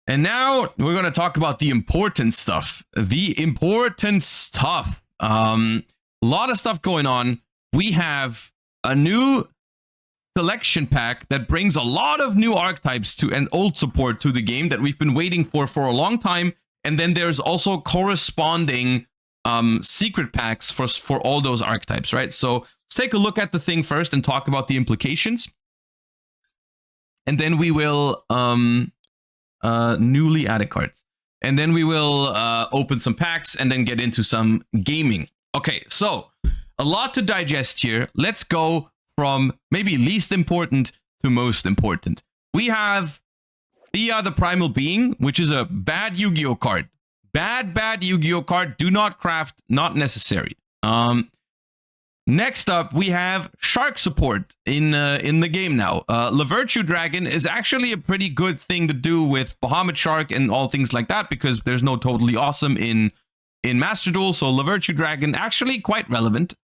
And now we're going to talk about the important stuff. The important stuff. A lot of stuff going on. We have a new selection pack that brings a lot of new archetypes to and old support to the game that we've been waiting for a long time. And then there's also corresponding secret packs for all those archetypes, right? So let's take a look at the thing first and talk about the implications. And then we will newly added cards. And then we will open some packs and then get into some gaming. Okay, so a lot to digest here. Let's go from maybe least important to most important. We have Thea the Primal Being, which is a bad Yu-Gi-Oh card. Bad Yu-Gi-Oh card. Do not craft, not necessary. Next up, we have Shark support in the game now. Lavirtue Dragon is actually a pretty good thing to do with Bahamut Shark and all things like that, because there's no Totally Awesome in Master Duel, so Lavirtue Dragon actually quite relevant.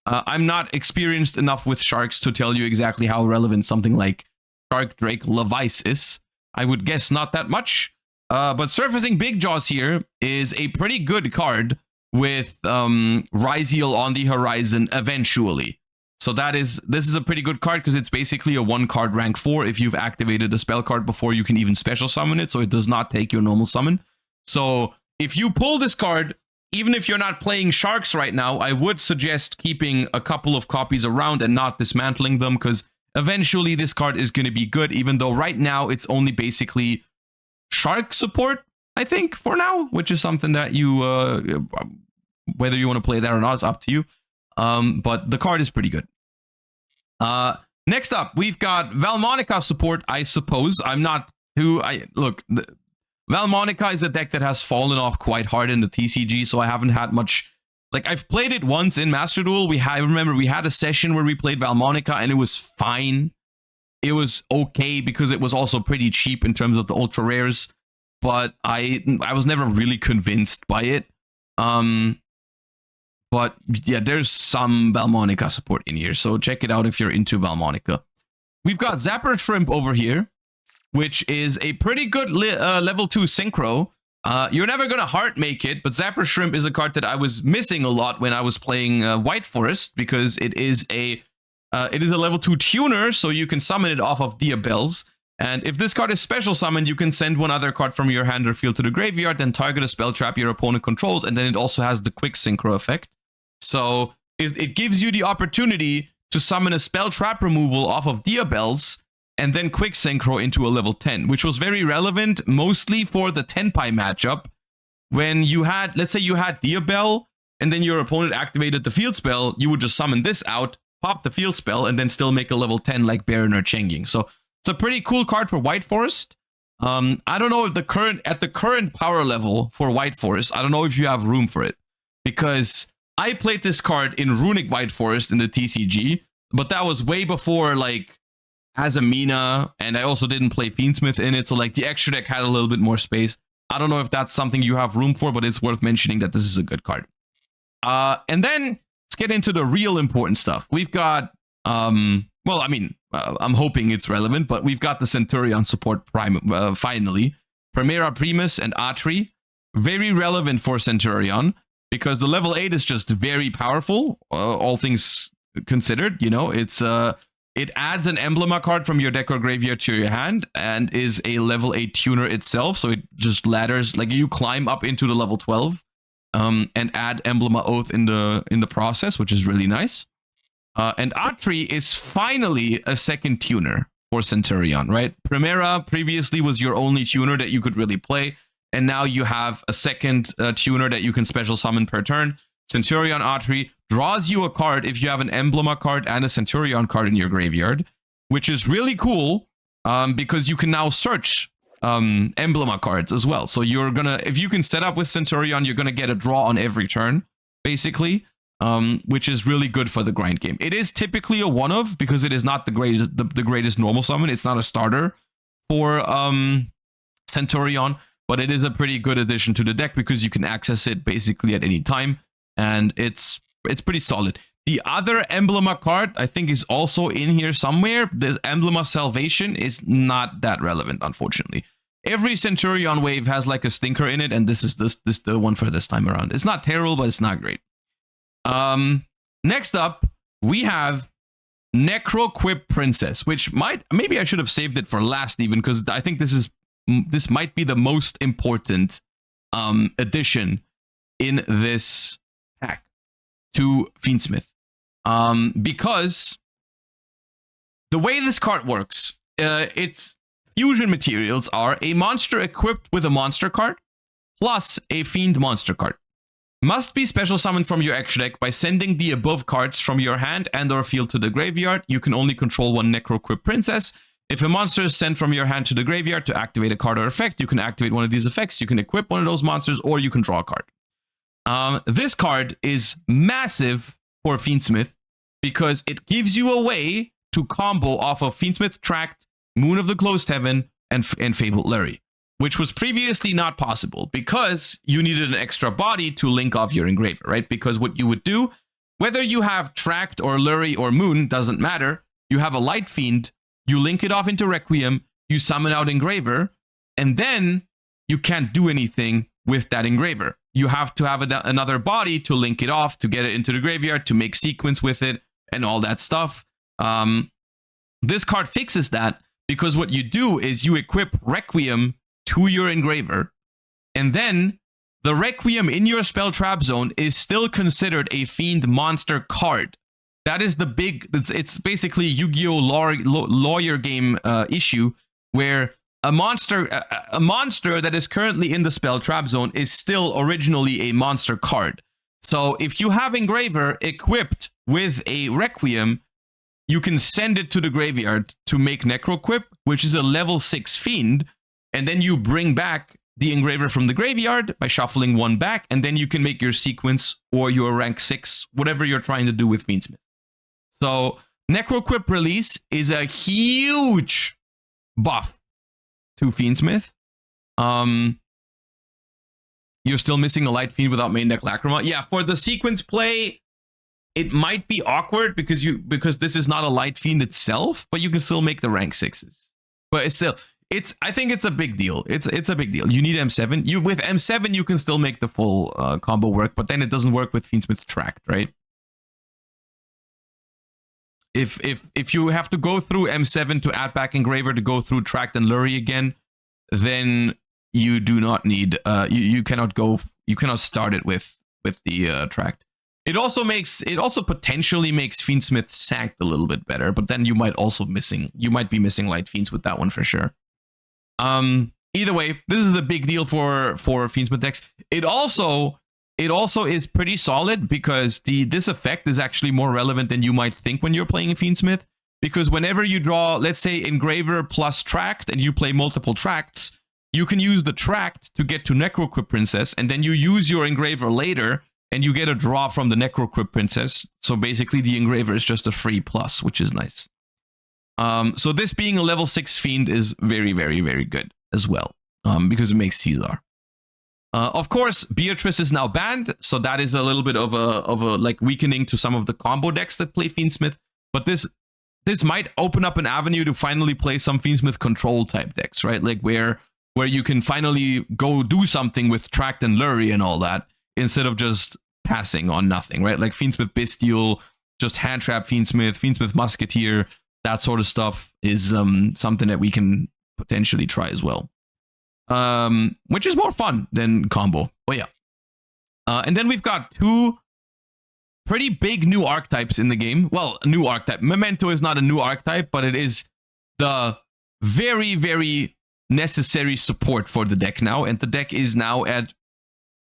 I'm not experienced enough with sharks to tell you exactly how relevant something like Shark Drake Levice is. I would guess not that much. But Surfacing Big Jaws here is a pretty good card with Ryziel on the horizon eventually. So this is a pretty good card because it's basically a 1-card rank 4 if you've activated a spell card before you can even special summon it, so it does not take your normal summon. So if you pull this card, even if you're not playing sharks right now, I would suggest keeping a couple of copies around and not dismantling them, because eventually this card is going to be good, even though right now it's only basically shark support, I think, for now, which is something that you, whether you want to play that or not is up to you. But the card is pretty good. Next up, we've got Vaalmonica support, I suppose. I'm not too... Vaalmonica is a deck that has fallen off quite hard in the TCG, so I haven't had much... Like, I've played it once in Master Duel. I remember we had a session where we played Vaalmonica, and it was fine. It was okay, because it was also pretty cheap in terms of the ultra rares, but I was never really convinced by it. But yeah, there's some Vaalmonica support in here, so check it out if you're into Vaalmonica. We've got Zapper Shrimp over here, which is a pretty good level 2 synchro. You're never going to heart make it, but Zapper Shrimp is a card that I was missing a lot when I was playing White Forest, because it is a level 2 tuner, so you can summon it off of Dia Bells. And if this card is special summoned, you can send one other card from your hand or field to the graveyard, then target a spell trap your opponent controls, and then it also has the quick synchro effect. So it gives you the opportunity to summon a spell trap removal off of Dia Bells, and then quick synchro into a level 10, which was very relevant mostly for the Tenpai matchup. When you had, let's say you had Dia Bell, and then your opponent activated the field spell, you would just summon this out, pop the field spell, and then still make a level 10 like Baron or Chenging. So it's a pretty cool card for White Forest. I don't know if at the current power level for White Forest, I don't know if you have room for it, because I played this card in Runic White Forest in the TCG, but that was way before like Azamina, and I also didn't play Fiendsmith in it, so like the extra deck had a little bit more space. I don't know if that's something you have room for, but it's worth mentioning that this is a good card. And then let's get into the real important stuff. We've got, well, I mean, I'm hoping it's relevant, but we've got the Centurion support finally. Primera Primus and Atri, very relevant for Centurion, because the level 8 is just very powerful, all things considered. You know, it adds an Emblema card from your deck or graveyard to your hand, and is a level 8 tuner itself, so it just ladders, like you climb up into the level 12, and add Emblema Oath in the process, which is really nice. And Atri is finally a second tuner for Centurion, right? Primera previously was your only tuner that you could really play, and now you have a second tuner that you can special summon per turn. Centurion Atri draws you a card if you have an Emblema card and a Centurion card in your graveyard, which is really cool, because you can now search Emblema cards as well. So you're gonna, if you can set up with Centurion, you're gonna get a draw on every turn, basically, which is really good for the grind game. It is typically a one-of, because it is not the greatest normal summon. It's not a starter for Centurion, but it is a pretty good addition to the deck because you can access it basically at any time, and it's pretty solid. The other Emblema card, I think, is also in here somewhere. This Emblema Salvation is not that relevant, unfortunately. every Centurion wave has like a stinker in it, and this is the one for this time around. It's not terrible, but it's not great. Next up, we have Necroquip Princess, which maybe I should have saved it for last even, because I think this might be the most important addition in this pack to Fiendsmith. Because the way this card works, its fusion materials are a monster equipped with a monster card plus a fiend monster card. Must be special summoned from your extra deck by sending the above cards from your hand and or field to the graveyard. You can only control one Necroquip Princess. If a monster is sent from your hand to the graveyard to activate a card or effect, you can activate one of these effects. You can equip one of those monsters, or you can draw a card. This card is massive for Fiendsmith because it gives you a way to combo off of Fiendsmith Tract, Moon of the Closed Heaven, and Fabled Lurie, which was previously not possible because you needed an extra body to link off your engraver, right? Because what you would do, whether you have Tract or Lurie or Moon, doesn't matter. You have a Light Fiend, you link it off into Requiem, you summon out Engraver, and then you can't do anything with that Engraver. You have to have another body to link it off, to get it into the graveyard, to make sequence with it, and all that stuff. This card fixes that because what you do is you equip Requiem to your Engraver, and then the Requiem in your spell trap zone is still considered a Fiend monster card. That is the big, it's basically Yu-Gi-Oh! Lawyer game issue, where a monster that is currently in the spell trap zone is still originally a monster card. So if you have Engraver equipped with a Requiem, you can send it to the graveyard to make Necroquip, which is a level 6 Fiend, and then you bring back the Engraver from the graveyard by shuffling one back, and then you can make your sequence or your rank 6, whatever you're trying to do with Fiendsmith. So Necroquip release is a huge buff to Fiendsmith. You're still missing a Light Fiend without main deck Lacrima. Yeah, for the sequence play, it might be awkward because this is not a Light Fiend itself, but you can still make the rank 6s. But it's still, I think it's a big deal. It's a big deal. You need M7. With M7 you can still make the full combo work, but then it doesn't work with Fiendsmith Tract, right? If you have to go through M7 to add back Engraver to go through Tract and Lurie again, then you do not need you cannot start it with the Tract. It also potentially makes Fiendsmith Sacked a little bit better, but then you might be missing Light Fiends with that one for sure. Either way, this is a big deal for Fiendsmith decks. It also is pretty solid because this effect is actually more relevant than you might think when you're playing a Fiendsmith, because whenever you draw, let's say, Engraver plus Tract, and you play multiple Tracts, you can use the Tract to get to Necroquip Princess, and then you use your Engraver later, and you get a draw from the Necroquip Princess. So basically, the Engraver is just a free plus, which is nice. So this being a level 6 Fiend is very, very, very good as well, because it makes Caesar. Of course, Beatrice is now banned, so that is a little bit of a like weakening to some of the combo decks that play Fiendsmith. But this might open up an avenue to finally play some Fiendsmith control type decks, right? Like where you can finally go do something with Tract and Lurie and all that, instead of just passing on nothing, right? Like Fiendsmith Bestial, just hand trap Fiendsmith Musketeer, that sort of stuff is something that we can potentially try as well. Which is more fun than combo. Oh yeah. And then we've got two pretty big new archetypes in the game. Well, a new archetype. Memento is not a new archetype, but it is the very, very necessary support for the deck now. And the deck is now at,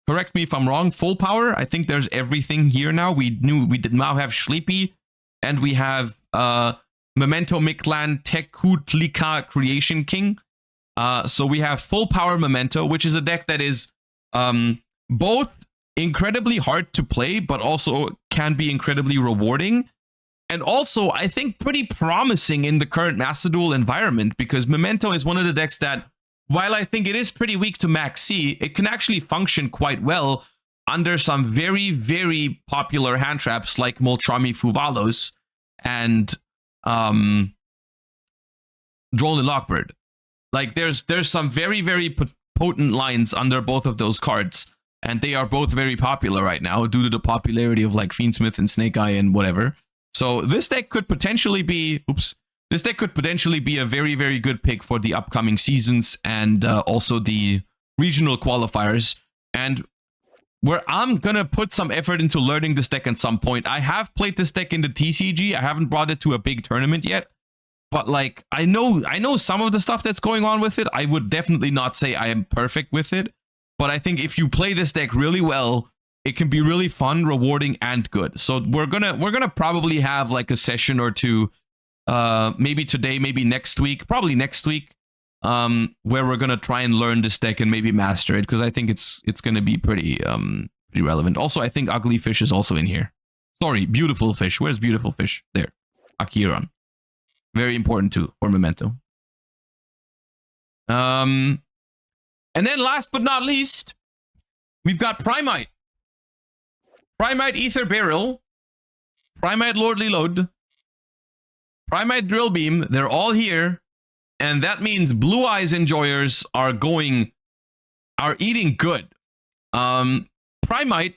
correct me if I'm wrong, full power. I think there's everything here now. We did now have Sleepy, and we have Memento Miklan Tekutlika Creation King. So we have full power Memento, which is a deck that is both incredibly hard to play, but also can be incredibly rewarding. And also, I think, pretty promising in the current Master Duel environment, because Memento is one of the decks that, while I think it is pretty weak to Max C, it can actually function quite well under some very, very popular hand traps like Moltrami Fuvalos and Droll and Lockbird. Like there's some very, very potent lines under both of those cards. And they are both very popular right now due to the popularity of like Fiendsmith and Snake Eye and whatever. So this deck could potentially be, this deck could potentially be a very, very good pick for the upcoming seasons and also the regional qualifiers. And where I'm gonna put some effort into learning this deck at some point. I have played this deck in the TCG. I haven't brought it to a big tournament yet. But like, I know some of the stuff that's going on with it. I would definitely not say I am perfect with it. But I think if you play this deck really well, it can be really fun, rewarding, and good. So we're gonna probably have like a session or two, maybe today, maybe next week, probably next week, where we're gonna try and learn this deck and maybe master it, because I think it's gonna be pretty relevant. Also, I think Ugly Fish is also in here. Sorry, Beautiful Fish. Where's Beautiful Fish? There, Akiran. Very important too for Memento. And then last but not least, we've got Primite. Primite Ether Barrel, Primite Lordly Load, Primite Drill Beam. They're all here. And that means Blue Eyes enjoyers are eating good. Primite,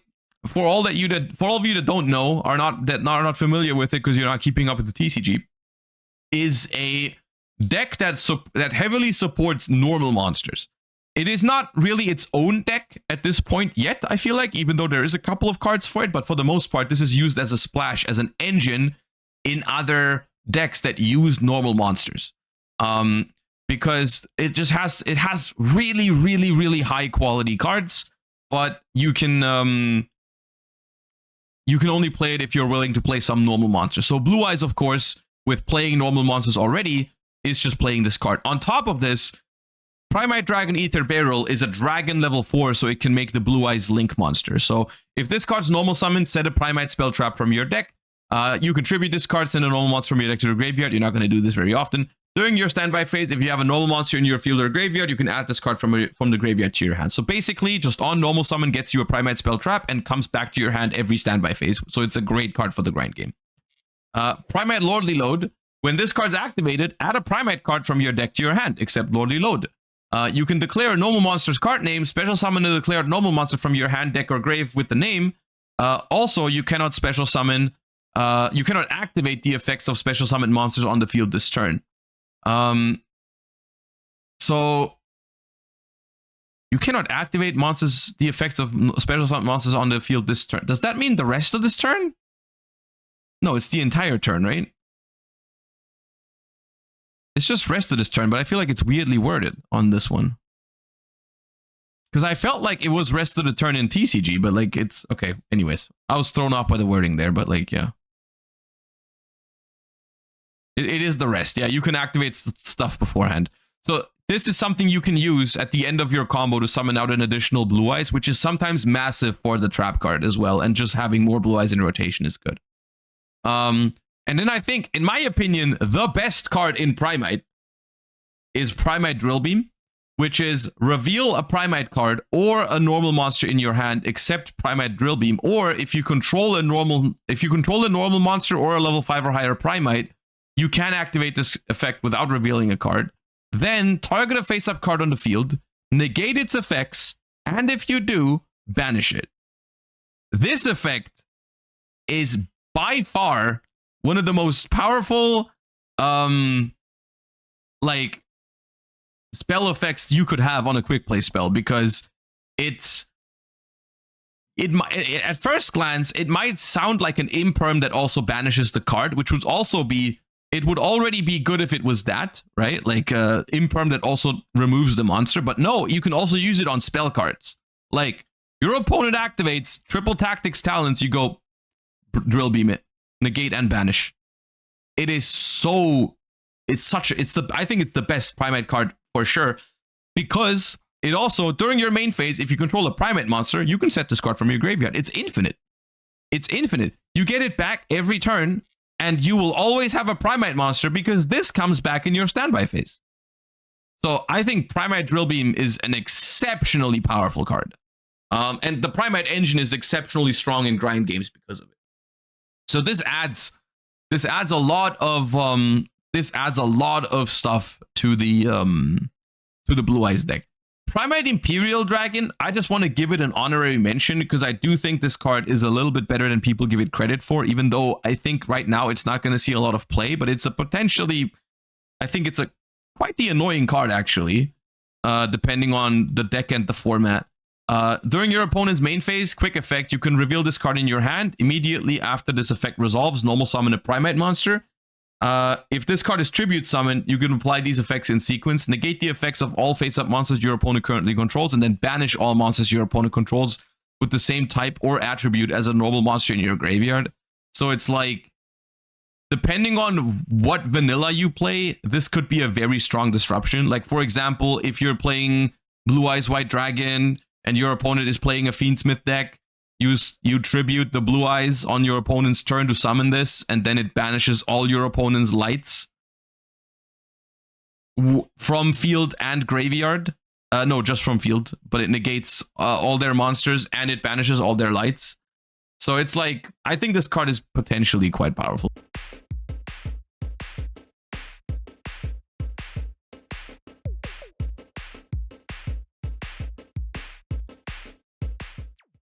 for all of you that don't know, are not familiar with it because you're not keeping up with the TCG, is a deck that heavily supports normal monsters. It is not really its own deck at this point yet, I feel like, even though there is a couple of cards for it, but for the most part, this is used as a splash, as an engine in other decks that use normal monsters. Because it has really, really, really high quality cards, but you can only play it if you're willing to play some normal monsters. So Blue Eyes, of course, with playing normal monsters already, is just playing this card. On top of this, Primite Dragon Ether Barrel is a dragon level 4, so it can make the Blue Eyes Link monster. So if this card's normal summon, set a Primite spell trap from your deck. You contribute this card, send a normal monster from your deck to the graveyard. You're not going to do this very often. During your standby phase, if you have a normal monster in your field or graveyard, you can add this card from the graveyard to your hand. So basically, just on normal summon gets you a Primite spell trap and comes back to your hand every standby phase. So it's a great card for the grind game. Primite Lordly Load. When this card's activated, add a Primite card from your deck to your hand, except Lordly Load. You can declare a normal monster's card name, special summon a declared normal monster from your hand, deck, or grave with the name. Also, you cannot special summon, you cannot activate the effects of special summon monsters on the field this turn. So you cannot activate the effects of special summon monsters on the field this turn. Does that mean the rest of this turn? No, it's the entire turn, right? It's just rest of this turn, but I feel like it's weirdly worded on this one. Because I felt like it was rest of the turn in TCG, but like it's... Okay, anyways. I was thrown off by the wording there, but like, yeah. It is the rest. Yeah, you can activate stuff beforehand. So this is something you can use at the end of your combo to summon out an additional Blue Eyes, which is sometimes massive for the trap card as well. And just having more Blue Eyes in rotation is good. And then I think, in my opinion, the best card in Primite is Primite Drill Beam, which is reveal a Primite card or a normal monster in your hand except Primite Drill Beam, or if you control a normal monster or a level 5 or higher Primite, you can activate this effect without revealing a card. Then target a face-up card on the field, negate its effects, and if you do, banish it. This effect is by far one of the most powerful, like, spell effects you could have on a quick play spell, because at first glance, it might sound like an imperm that also banishes the card, which would also be, it would already be good if it was that, right? Like, imperm that also removes the monster, but no, you can also use it on spell cards. Like, your opponent activates triple tactics talents, you go drill beam it, negate and banish. It is so, I think it's the best Primite card for sure, because it also, during your main phase, if you control a Primite monster, you can set this card from your graveyard. It's infinite. It's infinite. You get it back every turn, and you will always have a Primite monster because this comes back in your standby phase. So I think Primite Drill Beam is an exceptionally powerful card. And the Primite engine is exceptionally strong in grind games because of it. So this adds a lot of stuff to the to the Blue Eyes deck. Primite Imperial Dragon, I just want to give it an honorary mention because I do think this card is a little bit better than people give it credit for, even though I think right now it's not going to see a lot of play, but it's a potentially, I think it's a quite the annoying card actually, depending on the deck and the format. During your opponent's main phase, quick effect, you can reveal this card in your hand. Immediately after this effect resolves, normal summon a Primite monster. If this card is tribute summoned, you can apply these effects in sequence. Negate the effects of all face-up monsters your opponent currently controls, and then banish all monsters your opponent controls with the same type or attribute as a normal monster in your graveyard. So it's like, depending on what vanilla you play, this could be a very strong disruption. Like, for example, if you're playing Blue Eyes White Dragon and your opponent is playing a Fiendsmith deck, you tribute the Blue Eyes on your opponent's turn to summon this, and then it banishes all your opponent's lights from field and graveyard. No, just from field, but it negates all their monsters and it banishes all their lights. So it's like, I think this card is potentially quite powerful.